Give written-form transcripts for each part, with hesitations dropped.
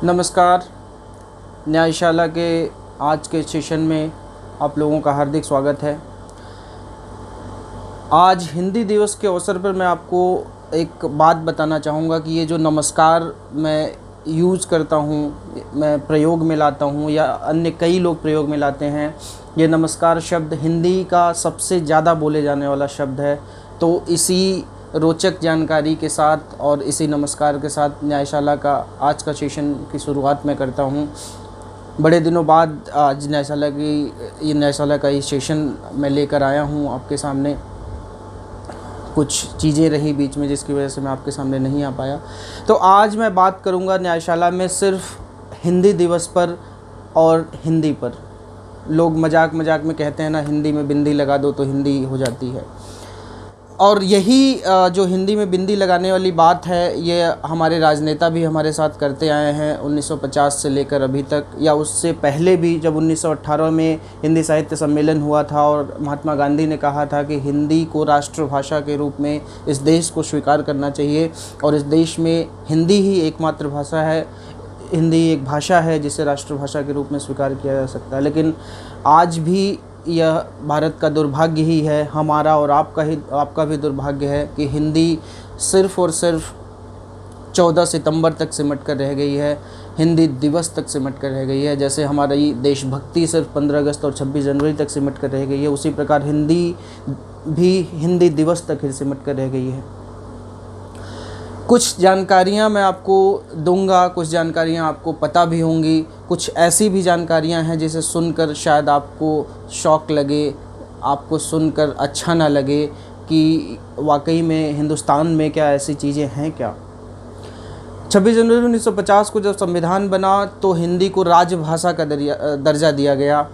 नमस्कार। न्यायशाला के आज के सेशन में आप लोगों का हार्दिक स्वागत है। आज हिंदी दिवस के अवसर पर मैं आपको एक बात बताना चाहूँगा कि ये जो नमस्कार मैं यूज़ करता हूँ, मैं प्रयोग में लाता हूँ या अन्य कई लोग प्रयोग में लाते हैं, ये नमस्कार शब्द हिंदी का सबसे ज़्यादा बोले जाने वाला शब्द है। तो इसी रोचक जानकारी के साथ और इसी नमस्कार के साथ न्यायशाला का आज का सेशन की शुरुआत मैं करता हूँ। बड़े दिनों बाद आज न्यायशाला का ये सेशन मैं लेकर आया हूँ आपके सामने। कुछ चीज़ें रही बीच में जिसकी वजह से मैं आपके सामने नहीं आ पाया। तो आज मैं बात करूँगा न्यायशाला में सिर्फ हिंदी दिवस पर और हिंदी पर। लोग मजाक में कहते हैं ना, हिंदी में बिंदी लगा दो तो हिंदी हो जाती है। और यही जो हिंदी में बिंदी लगाने वाली बात है, ये हमारे राजनेता भी हमारे साथ करते आए हैं 1950 से लेकर अभी तक, या उससे पहले भी जब 1918 में हिंदी साहित्य सम्मेलन हुआ था और महात्मा गांधी ने कहा था कि हिंदी को राष्ट्रभाषा के रूप में इस देश को स्वीकार करना चाहिए और इस देश में हिंदी ही एकमात्र भाषा है, हिंदी एक भाषा है जिसे राष्ट्रभाषा के रूप में स्वीकार किया जा सकता है। लेकिन आज भी यह भारत का दुर्भाग्य ही है, हमारा और आपका भी दुर्भाग्य है कि हिंदी सिर्फ़ और सिर्फ 14 सितंबर तक सिमट कर रह गई है, हिंदी दिवस तक सिमट कर रह गई है। जैसे हमारी देशभक्ति सिर्फ 15 अगस्त और 26 जनवरी तक सिमट कर रह गई है, उसी प्रकार हिंदी भी हिंदी दिवस तक ही सिमट कर रह गई है। कुछ जानकारियाँ मैं आपको दूंगा, कुछ जानकारियाँ आपको पता भी होंगी, कुछ ऐसी भी जानकारियाँ हैं जिसे सुनकर शायद आपको शौक़ लगे, आपको सुनकर अच्छा ना लगे कि वाकई में हिंदुस्तान में क्या ऐसी चीज़ें हैं क्या। 26 जनवरी 1950 को जब संविधान बना तो हिंदी को राजभाषा का दर्जा दिया गया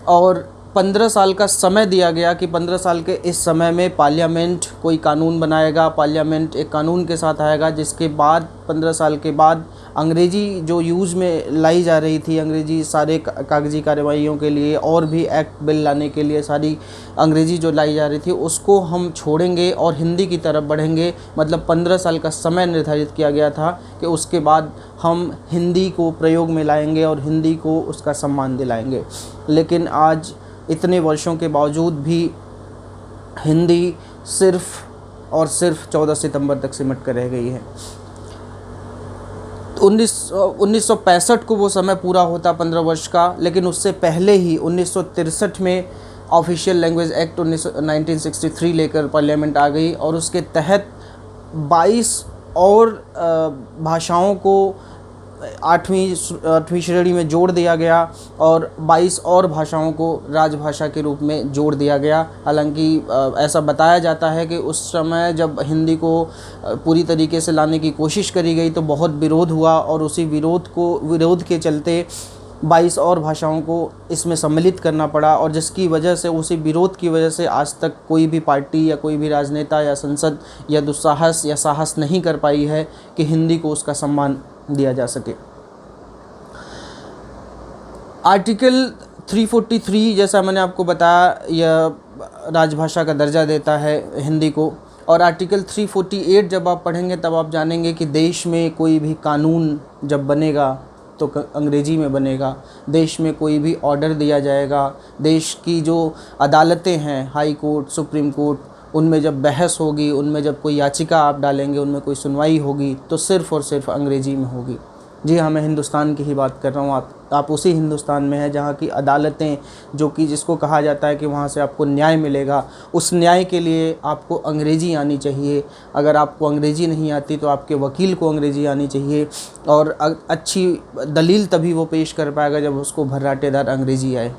और 15 साल का समय दिया गया कि 15 साल के इस समय में पार्लियामेंट कोई कानून बनाएगा, पार्लियामेंट एक कानून के साथ आएगा, जिसके बाद 15 साल के बाद अंग्रेज़ी जो यूज़ में लाई जा रही थी, अंग्रेज़ी सारे कागजी कार्रवाइयों के लिए और भी एक्ट बिल लाने के लिए सारी अंग्रेज़ी जो लाई जा रही थी उसको हम छोड़ेंगे और हिंदी की तरफ बढ़ेंगे। मतलब 15 साल का समय निर्धारित किया गया था कि उसके बाद हम हिंदी को प्रयोग में लाएंगे और हिंदी को उसका सम्मान दिलाएंगे। लेकिन आज इतने वर्षों के बावजूद भी हिंदी सिर्फ और सिर्फ 14 सितंबर तक सिमट कर रह गई है। 1965 को वो समय पूरा होता 15 वर्ष का, लेकिन उससे पहले ही 1963 में ऑफिशियल लैंग्वेज एक्ट 1963 लेकर पार्लियामेंट आ गई और उसके तहत 22 और भाषाओं को 8वीं श्रेणी में जोड़ दिया गया और 22 और भाषाओं को राजभाषा के रूप में जोड़ दिया गया। हालांकि ऐसा बताया जाता है कि उस समय जब हिंदी को पूरी तरीके से लाने की कोशिश करी गई तो बहुत विरोध हुआ और उसी विरोध के चलते 22 और भाषाओं को इसमें सम्मिलित करना पड़ा और जिसकी वजह से, उसी विरोध की वजह से आज तक कोई भी पार्टी या कोई भी राजनेता या संसद या दुस्साहस या साहस नहीं कर पाई है कि हिंदी को उसका सम्मान दिया जा सके। आर्टिकल 343 जैसा मैंने आपको बताया, यह राजभाषा का दर्जा देता है हिंदी को। और आर्टिकल 348 जब आप पढ़ेंगे तब आप जानेंगे कि देश में कोई भी कानून जब बनेगा तो अंग्रेज़ी में बनेगा। देश में कोई भी ऑर्डर दिया जाएगा, देश की जो अदालतें हैं, हाई कोर्ट, सुप्रीम कोर्ट, उनमें जब बहस होगी, उनमें जब कोई याचिका आप डालेंगे, उनमें कोई सुनवाई होगी तो सिर्फ़ और सिर्फ अंग्रेज़ी में होगी। जी हाँ, मैं हिंदुस्तान की ही बात कर रहा हूँ। आप उसी हिंदुस्तान में हैं जहाँ की अदालतें, जो कि जिसको कहा जाता है कि वहाँ से आपको न्याय मिलेगा, उस न्याय के लिए आपको अंग्रेज़ी आनी चाहिए। अगर आपको अंग्रेज़ी नहीं आती तो आपके वकील को अंग्रेज़ी आनी चाहिए और अच्छी दलील तभी वो पेश कर पाएगा जब उसको भर्राटेदार अंग्रेज़ी आए।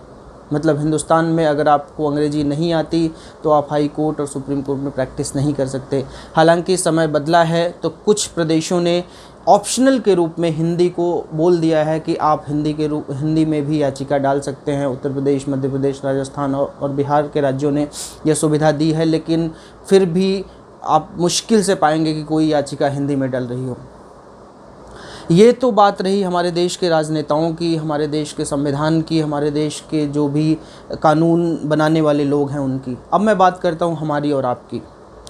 मतलब हिंदुस्तान में अगर आपको अंग्रेज़ी नहीं आती तो आप हाई कोर्ट और सुप्रीम कोर्ट में प्रैक्टिस नहीं कर सकते। हालांकि समय बदला है तो कुछ प्रदेशों ने ऑप्शनल के रूप में हिंदी को बोल दिया है कि आप हिंदी में भी याचिका डाल सकते हैं। उत्तर प्रदेश, मध्य प्रदेश, राजस्थान और बिहार के राज्यों ने यह सुविधा दी है, लेकिन फिर भी आप मुश्किल से पाएंगे कि कोई याचिका हिंदी में डल रही हो। ये तो बात रही हमारे देश के राजनेताओं की, हमारे देश के संविधान की, हमारे देश के जो भी कानून बनाने वाले लोग हैं उनकी। अब मैं बात करता हूँ हमारी और आपकी।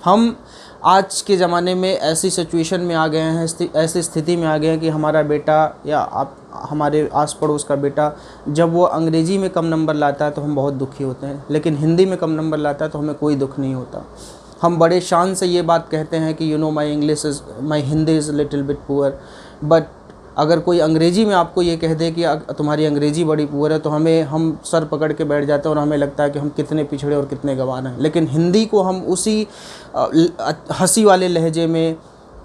हम आज के ज़माने में ऐसी सिचुएशन में आ गए हैं, ऐसी स्थिति में आ गए हैं कि हमारा बेटा या आप हमारे आस पड़ोस का बेटा जब वो अंग्रेज़ी में कम नंबर लाता है तो हम बहुत दुखी होते हैं, लेकिन हिंदी में कम नंबर लाता है तो हमें कोई दुख नहीं होता। हम बड़े शान से ये बात कहते हैं कि my Hindi is little bit poor, but अगर कोई अंग्रेज़ी में आपको ये कह दे कि तुम्हारी अंग्रेज़ी बड़ी पुअर है, तो हम सर पकड़ के बैठ जाते हैं और हमें लगता है कि हम कितने पिछड़े और कितने गंवार हैं। लेकिन हिंदी को हम उसी हंसी वाले लहजे में,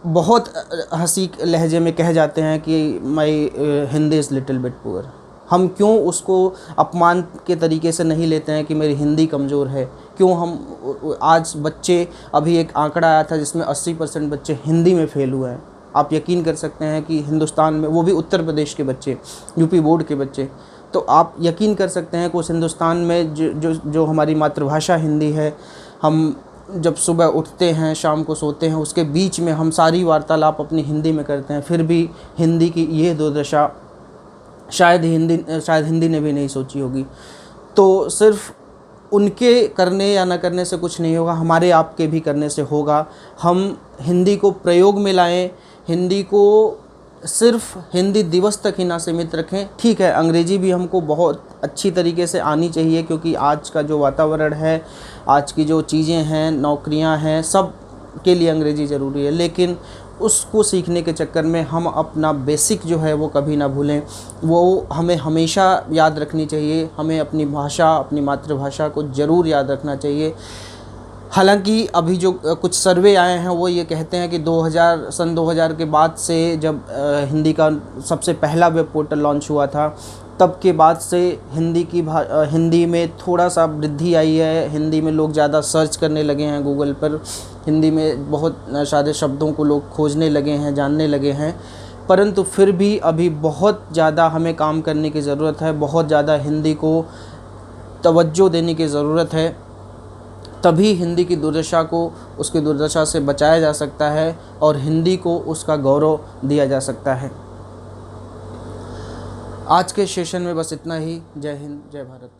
बहुत हंसी लहजे में कह जाते हैं कि my Hindi is little bit poor. हम क्यों उसको अपमान के तरीके से नहीं लेते हैं कि मेरी हिंदी कमज़ोर है? क्यों हम आज बच्चे, अभी एक आंकड़ा आया था जिसमें 80% बच्चे हिंदी में फ़ेल हुए हैं। आप यकीन कर सकते हैं कि हिंदुस्तान में, वो भी उत्तर प्रदेश के बच्चे, यूपी बोर्ड के बच्चे, तो आप यकीन कर सकते हैं कि उस हिंदुस्तान में जो हमारी मातृभाषा हिंदी है, हम जब सुबह उठते हैं, शाम को सोते हैं, उसके बीच में हम सारी वार्तालाप अपनी हिंदी में करते हैं, फिर भी हिंदी की ये दुर्दशा शायद हिंदी ने भी नहीं सोची होगी। तो सिर्फ उनके करने या न करने से कुछ नहीं होगा, हमारे आपके भी करने से होगा। हम हिंदी को प्रयोग में लाएं, हिंदी को सिर्फ हिंदी दिवस तक ही ना सीमित रखें। ठीक है, अंग्रेज़ी भी हमको बहुत अच्छी तरीके से आनी चाहिए, क्योंकि आज का जो वातावरण है, आज की जो चीज़ें हैं, नौकरियां हैं, सब के लिए अंग्रेज़ी ज़रूरी है। लेकिन उसको सीखने के चक्कर में हम अपना बेसिक जो है वो कभी ना भूलें। वो हमें हमेशा याद रखनी चाहिए। हमें अपनी भाषा, अपनी मातृभाषा को ज़रूर याद रखना चाहिए। हालांकि अभी जो कुछ सर्वे आए हैं वो ये कहते हैं कि सन 2000 के बाद से, जब हिंदी का सबसे पहला वेब पोर्टल लॉन्च हुआ था, तब के बाद से हिंदी में थोड़ा सा वृद्धि आई है। हिंदी में लोग ज़्यादा सर्च करने लगे हैं गूगल पर, हिंदी में बहुत सारे शब्दों को लोग खोजने लगे हैं, जानने लगे हैं। परंतु फिर भी अभी बहुत ज़्यादा हमें काम करने की ज़रूरत है, बहुत ज़्यादा हिंदी को तवज्जो देने की ज़रूरत है। तभी हिंदी की दुर्दशा को, उसकी दुर्दशा से बचाया जा सकता है और हिंदी को उसका गौरव दिया जा सकता है। आज के सेशन में बस इतना ही। जय हिंद, जय भारत।